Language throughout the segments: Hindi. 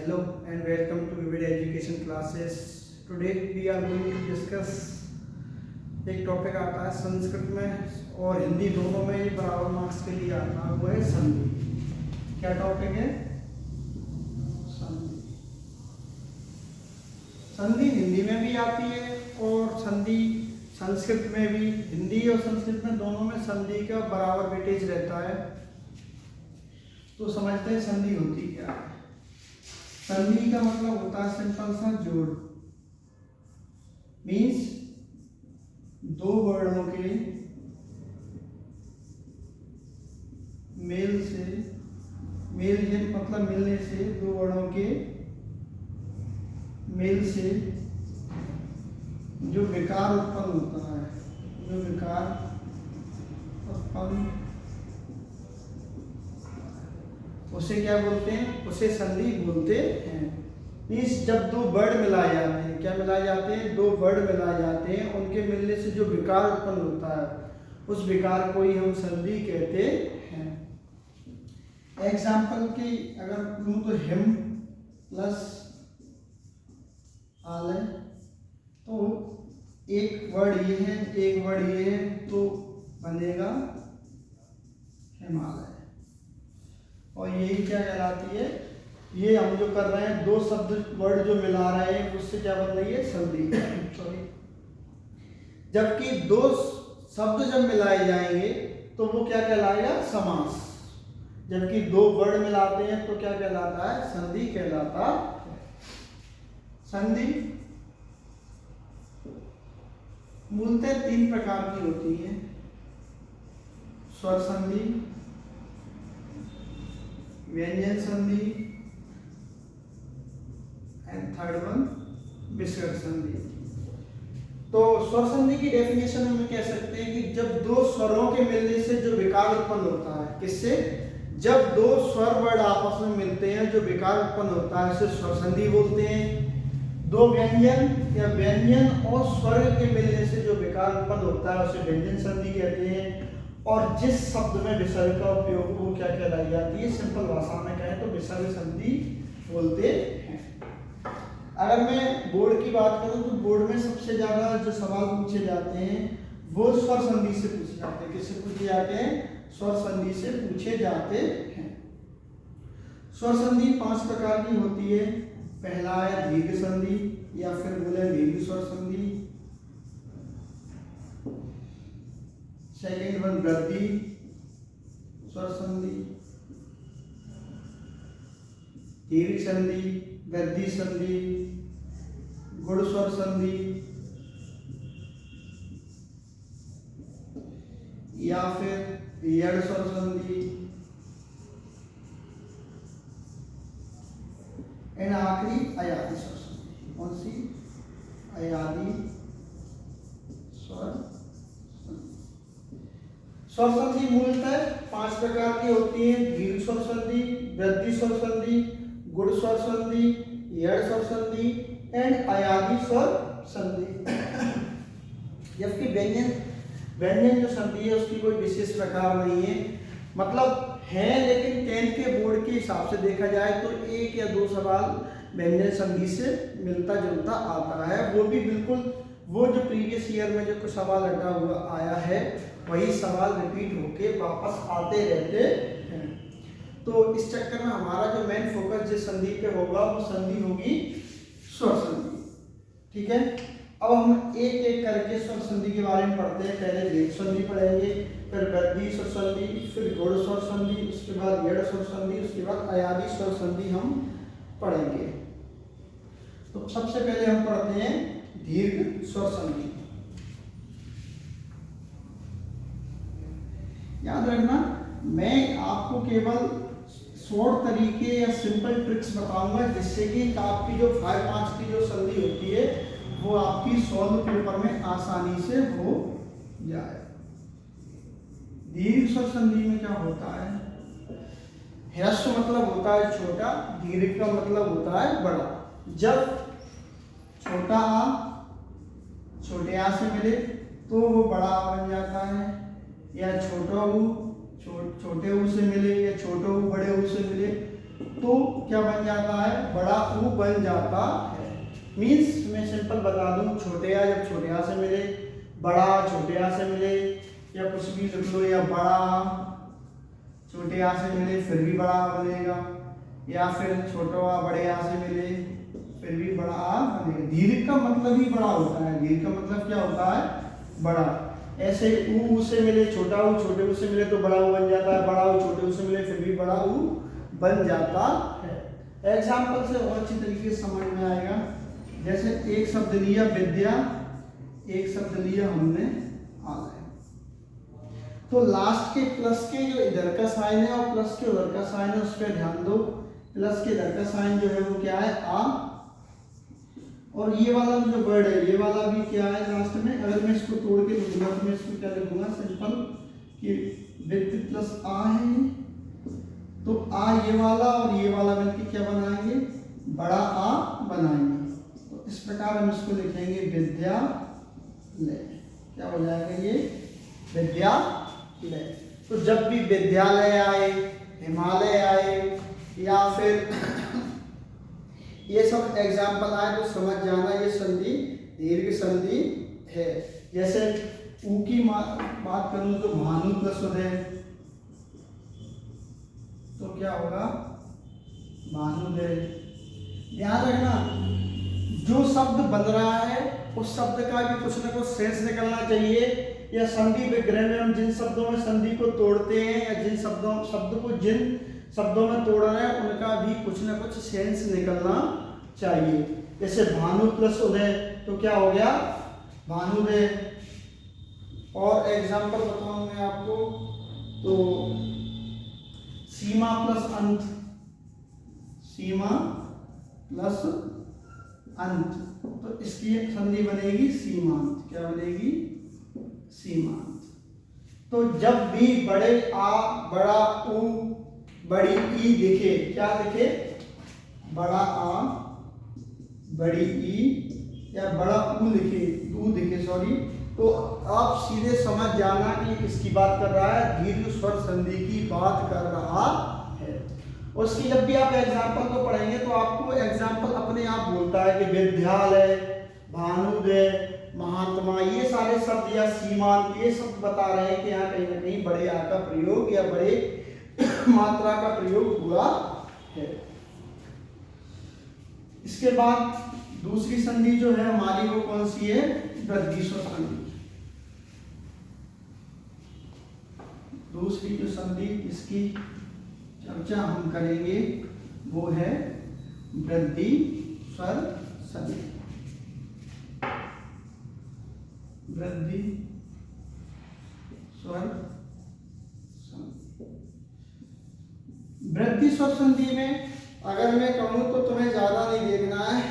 Hello and welcome to Vivid Education Classes. Today we are going to discuss एक टॉपिक आता है संस्कृत में और हिंदी दोनों में ही बराबर मार्क्स के लिए आता है, वो है संधि। क्या टॉपिक है? संधि। संधि हिंदी में भी आती है और संधि संस्कृत में भी। हिंदी और संस्कृत में दोनों में संधि का बराबर वेटेज रहता है। तो समझते हैं संधि होती क्या है। संधि का मतलब होता है सिंपल सा जोड़। मीन्स दो वर्णों के मेल से, मेल मतलब मिलने से, दो वर्णों के मेल से जो विकार उत्पन्न होता है, जो विकार उत्पन्न, उसे क्या बोलते हैं? उसे संधि बोलते हैं। मीन्स जब दो वर्ड मिलाए जाते हैं, क्या मिलाए जाते हैं? दो वर्ड मिलाए जाते हैं, उनके मिलने से जो विकार उत्पन्न होता है, उस विकार को ही हम संधि कहते हैं। एग्जाम्पल की अगर लूँ तो हिम प्लस आलय, तो एक वर्ड ये है, एक वर्ड ये है, तो बनेगा हिमालय। और यही क्या कहलाती है? ये हम जो कर रहे हैं, दो शब्द वर्ड जो मिला रहे हैं, उससे क्या बन रही है? संधि। सॉरी। जबकि दो शब्द जब मिलाए जाएंगे तो वो क्या कहलाएगा? समास। जबकि दो वर्ड मिलाते हैं तो क्या कहलाता है? संधि कहलाता है। संधि मूलतः तीन प्रकार की होती है। स्वर संधि, व्यंजन संधि एंड थर्ड वन विसर्ग संधि। तो स्वर संधि की डेफिनेशन हम कह सकते हैं कि जब दो स्वरों के मिलने से जो विकार उत्पन्न होता है, किससे? जब दो स्वर वर्ड आपस में मिलते हैं, जो विकार उत्पन्न होता है, उसे स्वर संधि बोलते हैं। दो व्यंजन या व्यंजन और स्वर के मिलने से जो विकार उत्पन्न होता है, उसे व्यंजन संधि कहते हैं। और जिस शब्द में विसर्ग का उपयोग वो क्या कहलाई जाती है? सिंपल भाषा में कहें तो विसर्ग संधि बोलते हैं। अगर मैं बोर्ड की बात करूं तो बोर्ड में सबसे ज्यादा जो सवाल पूछे जाते हैं वो स्वर संधि से पूछे जाते हैं। किससे पूछे जाते हैं? स्वर संधि से पूछे जाते हैं। स्वर संधि 5 प्रकार की होती है। पहला है दीर्घ संधि या फिर बोले दीर्घ स्वर संधि। सेकेंड वन वृद्धि स्वर संधि, दीर्घ संधि, वृद्धि संधि, गुण स्वर संधि या फिर यड़ स्वर संधि, एंड आखिरी अयादी स्वर संधि। कौन सी? अयादी स्वर। स्वर संधि मूलतः 5 प्रकार की होती है। दीर्घ स्वर संधि, वृद्धि स्वर संधि, गुण स्वर संधि, यड़ स्वर संधि एंड अयादी स्वर संधि। जबकि व्यंजन जो संधि है उसकी कोई विशेष प्रकार नहीं है, मतलब है, लेकिन 10th के बोर्ड के हिसाब से देखा जाए तो एक या दो सवाल व्यंजन संधि से मिलता जुलता आता है। वो भी बिल्कुल वो जो प्रीवियस ईयर में जो कुछ सवाल हटा हुआ आया है वही सवाल रिपीट होके वापस आते रहते हैं। तो इस चक्कर में हमारा जो मेन फोकस जिस संधि पे होगा वो संधि होगी स्वर संधि। ठीक है। अब हम एक एक करके स्वर संधि के बारे में पढ़ते हैं। पहले दीर्घ संधि पढ़ेंगे, फिर वृद्धि स्वर संधि, फिर गुण स्वर संधि, उसके बाद यड़ स्वर संधि, उसके बाद अयादी स्वर संधि हम पढ़ेंगे। तो सबसे पहले हम पढ़ते हैं दीर्घ स्वर संधि। याद रखना, मैं आपको केवल शॉर्ट तरीके या सिंपल ट्रिक्स बताऊंगा जिससे कि आपकी जो 5 मार्क्स की जो संधि होती है वो आपकी सॉल्व पेपर में आसानी से हो जाए। दीर्घ स्वर संधि में क्या होता है? ह्रस्व मतलब होता है छोटा, दीर्घ का मतलब होता है बड़ा। जब छोटा आ छोटे आ से मिले तो वो बड़ा आ बन जाता है, या छोटा ऊ छोटे ऊ से मिले या छोटा ऊ बड़े ऊ से मिले तो क्या बन जाता है, बड़ा ऊ बन जाता है। मीन्स मैं सिंपल बता दूं, छोटे आ जब छोटे आ से मिले, बड़ा छोटे आ से मिले, या कुछ भी लिख लो, या बड़ा छोटे आ से मिले फिर भी बड़ा बनेगा, या फिर छोटा आ बड़े आ से मिले फिर भी बड़ा आ बनेगा। दीर्घ का मतलब ही बड़ा होता है, दीर्घ का मतलब क्या होता है, बड़ा। ऐसे ऊ से मिले छोटा ऊ, छोटे ऊ से मिले तो बड़ा ऊ बन जाता है, बड़ा ऊ छोटे ऊ से मिले फिर भी बड़ा ऊ बन जाता है। एग्जाम्पल से और अच्छी तरीके से समझ में आएगा। जैसे एक शब्द लिया विद्या, एक शब्द लिया हमने आलय, तो लास्ट के प्लस के जो इधर का साइन है और प्लस के उधर का साइन है उस पर ध्यान दो। प्लस के इधर का साइन जो है वो क्या है, आ, और ये वाला जो वर्ड है ये वाला भी क्या है लास्ट में। अगर मैं इसको तोड़ के लिखूंगा तो मैं इसको क्या लिखूंगा, सिंपल कि विद प्लस आ है, तो आ ये वाला और ये वाला मिलकर क्या बनाएंगे, बड़ा आ बनाएंगे। तो इस प्रकार हम इसको लिखेंगे विद्यालय। क्या हो जाएगा ये, विद्यालय। तो जब भी विद्यालय आए, हिमालय आए, या फिर ये सब एग्जाम्पल आए तो समझ जाना ये संधि दीर्घ संधि है। जैसे ऊ की बात करूं तो भानु प्लस उदय, तो क्या होगा, भानुदय। ध्यान रखना जो शब्द बन रहा है उस शब्द का भी कुछ ना कुछ सेंस निकलना चाहिए, या संधि विग्रह में हम जिन शब्दों में संधि को तोड़ते हैं या जिन जिन शब्दों में तोड़ रहे हैं उनका भी कुछ ना कुछ सेंस निकलना चाहिए। जैसे भानु प्लस उदय तो क्या हो गया, भानुदय। और एग्जाम्पल बताऊं मैं आपको तो सीमा प्लस अंत, सीमा प्लस अंत, तो इसकी संधि बनेगी सीमांत। क्या बनेगी, सीमांत। तो जब भी बड़े आ, बड़ा ऊ, बड़ी ई दिखे, क्या दिखे, बड़ा आ, बड़ी ई, या बड़ा ऊ लिखे, ऊ दिखे सॉरी, तो आप सीधे समझ जाना कि किसकी बात कर रहा है, दीर्घ स्वर संधि की बात कर रहा है। उसकी जब भी आप एग्जाम्पल को पढ़ेंगे तो आपको एग्जाम्पल अपने आप बोलता है कि विद्यालय, भानुदय, महात्मा, ये सारे शब्द या सीमांत ये शब्द बता रहे हैं कि यहाँ कहीं ना कहीं बड़े आ का प्रयोग या बड़े मात्रा का प्रयोग हुआ है। इसके बाद दूसरी संधि जो है हमारी वो कौन सी है, वृद्धि स्वर संधि। दूसरी जो संधि इसकी चर्चा हम करेंगे वो है वृद्धि स्वर संधि। वृद्धि स्वर संधि। वृद्धि स्वर संधि में अगर मैं कहूं तो तुम्हें ज्यादा नहीं देखना है,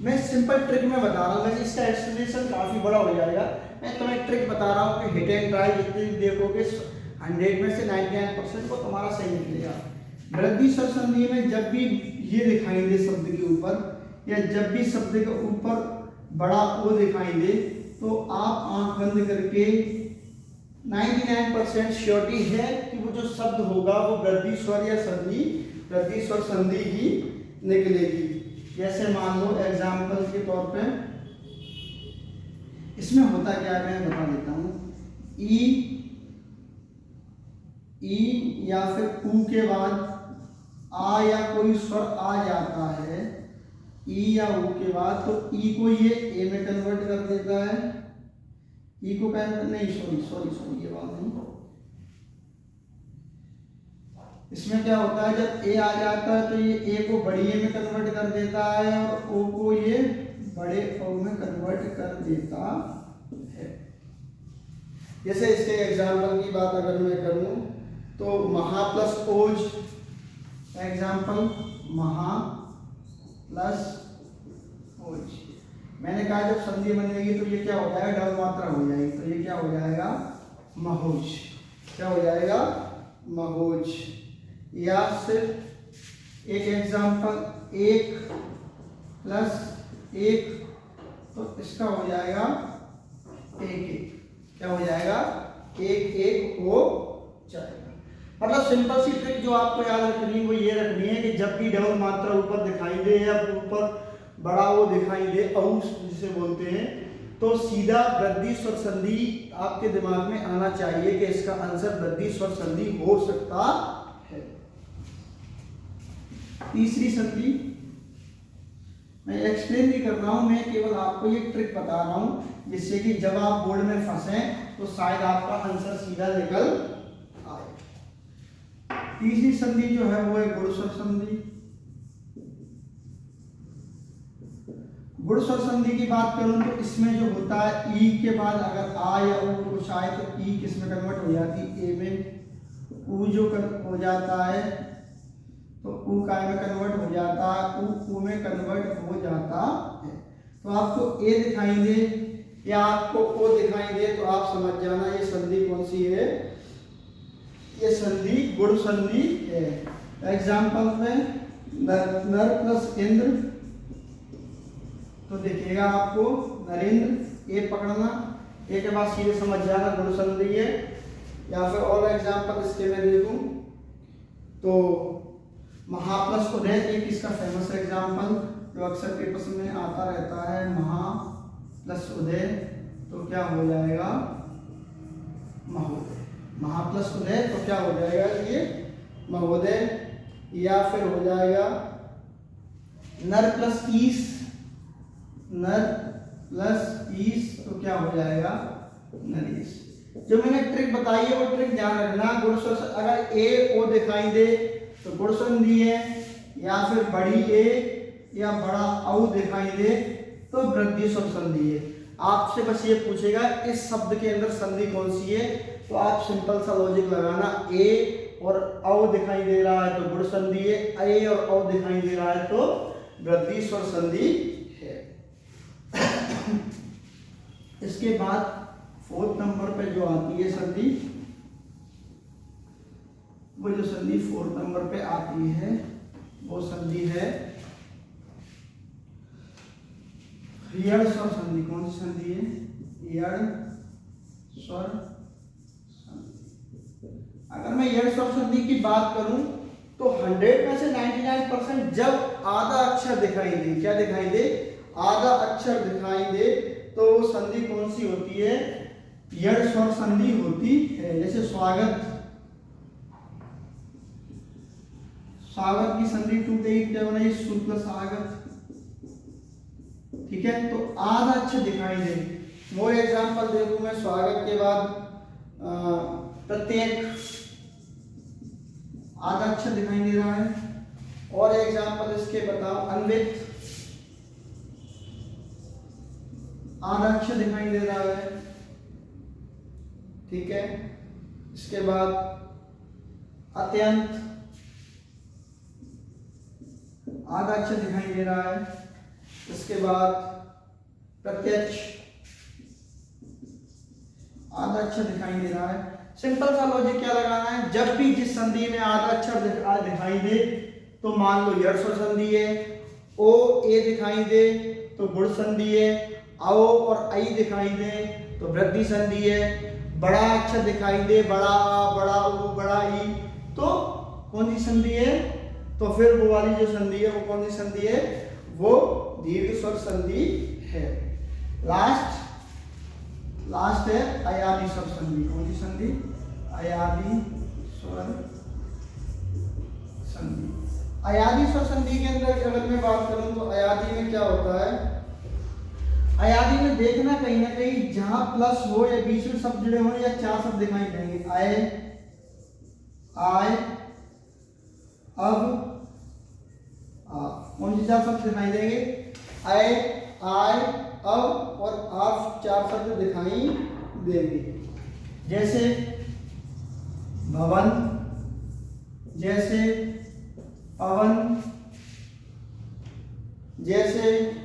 मैं सिंपल ट्रिक में बता रहा हूं, इसका एक्सप्लेनेशन काफी बड़ा हो जाएगा। मैं तुम्हें ट्रिक बता रहा हूं कि हिट एंड ट्राई जितनी देखोगे 100 में से 99% को तुम्हारा सही निकलेगा। वृद्धि स्वर संधि में जब भी ये दिखाई दे शब्द के ऊपर, या जब भी शब्द के ऊपर बड़ा ओ दिखाई दे, तो आप आंख बंद करके 99% श्योरिटी है कि वो जो शब्द होगा वो वृद्धि स्वर या संधि, वृद्धि स्वर संधि ही निकलेगी। जैसे मान लो एग्जाम्पल के तौर पे इसमें होता क्या है मैं बता देता हूं। ई या फिर ऊ के बाद आ या कोई स्वर आ जाता है, ई या ऊ के बाद, तो ई को ये ए में कन्वर्ट कर देता है, ई को नहीं सॉरी ये बात नहीं। इसमें क्या होता है जब ए आ जाता है तो ये ए को बड़ी ए में कन्वर्ट कर देता है और ओ को ये बड़े ओ में कन्वर्ट कर देता है। जैसे इसके एग्जाम्पल की बात अगर मैं करूं तो महा प्लस ओज, एग्जाम्पल महा प्लस ओज। मैंने कहा जब संधि बनेगी तो ये क्या हो जाएगा, डबल मात्रा हो जाएगी, तो ये क्या हो जाएगा, महोज। क्या हो जाएगा, महोज। या सिर्फ एक एग्जाम्पल एक प्लस एक, तो इसका हो जाएगा एक एक। क्या हो जाएगा, एक एक हो जाएगा। मतलब सिंपल सी ट्रिक जो आपको याद रखनी है वो ये रखनी है कि जब भी डबल मात्रा ऊपर दिखाई दे या ऊपर बड़ा वो दिखाई दे औ जिसे बोलते हैं, तो सीधा वृद्धि स्वर संधि आपके दिमाग में आना चाहिए कि इसका आंसर वृद्धि स्वर संधि हो सकता है। तीसरी संधि मैं एक्सप्लेन नहीं कर रहा हूं, मैं केवल आपको ये ट्रिक बता रहा हूं जिससे कि जब आप बोर्ड में फंसे तो शायद आपका आंसर सीधा निकल आए। तीसरी संधि जो है वो है गुण स्वर संधि। गुण स्वर संधि की बात करूं तो इसमें जो होता है ई के बाद अगर आ या ओ कुछ आए तो ई किस में कन्वर्ट हो जाती है, ए में। ऊ जो हो जाता है तो ऊ काय में कन्वर्ट हो जाता है, ऊ में कन्वर्ट हो जाता है। तो आपको ए दिखाई दे या आपको ओ दिखाई दे तो आप समझ जाना ये संधि कौन सी है, ये संधि गुण संधि है। एग्जाम्पल में नर प्लस इंद्र, तो देखिएगा आपको नरेंद्र, ए पकड़ना, ए के बाद सीधे समझ जाना गुण संधि है। या फिर और एग्जाम्पल इसके में देखूं तो महा प्लस उदय, एक इसका फेमस एग्जाम्पल जो अक्सर पेपर्स में आता रहता है, महा प्लस उदय, तो क्या हो जाएगा महोदय। महा प्लस उदय तो क्या हो जाएगा ये महोदय। या फिर हो जाएगा नर प्लस ईस, नर प्लस ईस तो क्या हो जाएगा नरेश। जो मैंने ट्रिक बताई है वो ट्रिक ध्यान रखना। गुण स्वर अगर ए ओ दिखाई दे तो गुण संधि है, या फिर बड़ी ए या बड़ा औ दिखाई दे तो वृद्धि स्वर संधि है। आपसे बस ये पूछेगा इस शब्द के अंदर संधि कौन सी है, तो आप सिंपल सा लॉजिक लगाना, ए और औ दिखाई दे रहा है तो गुण संधि है, ए और औ दिखाई दे रहा है तो वृद्धि स्वर संधि है। इसके बाद 4th नंबर पे जो आती है संधि, वो जो संधि 4th नंबर पे आती है वो संधि है यड़ स्वर संधि। कौन सी संधि है, यड़ स्वर संधि। अगर मैं यड़ स्वर संधि की बात करूं तो 100 में से 99% जब आधा अक्षर दिखाई दे, क्या दिखाई दे, आधा अक्षर दिखाई दे, तो वो संधि कौन सी होती है, यड़ स्वर संधि होती है। जैसे स्वागत, स्वागत की संधि टूटेगी क्या बनाई, सु प्लस स्वागत, ठीक है। तो आधा अक्षर दिखाई दे, मोर एग्जांपल देखूं मैं, स्वागत के बाद प्रत्येक, आधा अक्षर दिखाई दे रहा है। और एग्जांपल इसके बताओ, अन्वित, आधा अक्षर दिखाई दे रहा है, ठीक है। इसके बाद अत्यंत, आधा अक्षर दिखाई दे रहा है। इसके बाद प्रत्यक्ष, आधा अक्षर दिखाई दे रहा है। सिंपल सा लॉजिक क्या लगाना है, जब भी जिस संधि में आधा अक्षर दिखाई दे तो मान लो यड़ स्वर संधि है, ओ ए दिखाई दे तो गुण संधि है, औ और आई दिखाई दे तो वृद्धि संधि है, बड़ा अक्षर दिखाई दे, बड़ा आ, बड़ा उ, बड़ा ई, तो कौन सी संधि है, तो फिर वो वाली जो संधि है वो कौन सी संधि है, वो दीर्घ स्वर संधि है। लास्ट है अयादी स्वर संधि। कौन सी संधि, अयादी स्वर संधि। अयादी स्वर संधि के अंदर अगर मैं बात करूं तो अयादी में क्या होता है, अयादी में देखना कहीं ना कहीं जहां प्लस हो या बीच में शब्द जुड़े हो या चार शब्द दिखाई देंगे, आए, आय, अब, कौन सी चार शब्द दिखाई देंगे, आय, आय, अब और आप, चार शब्द दिखाई देंगे। जैसे भवन, जैसे पवन, जैसे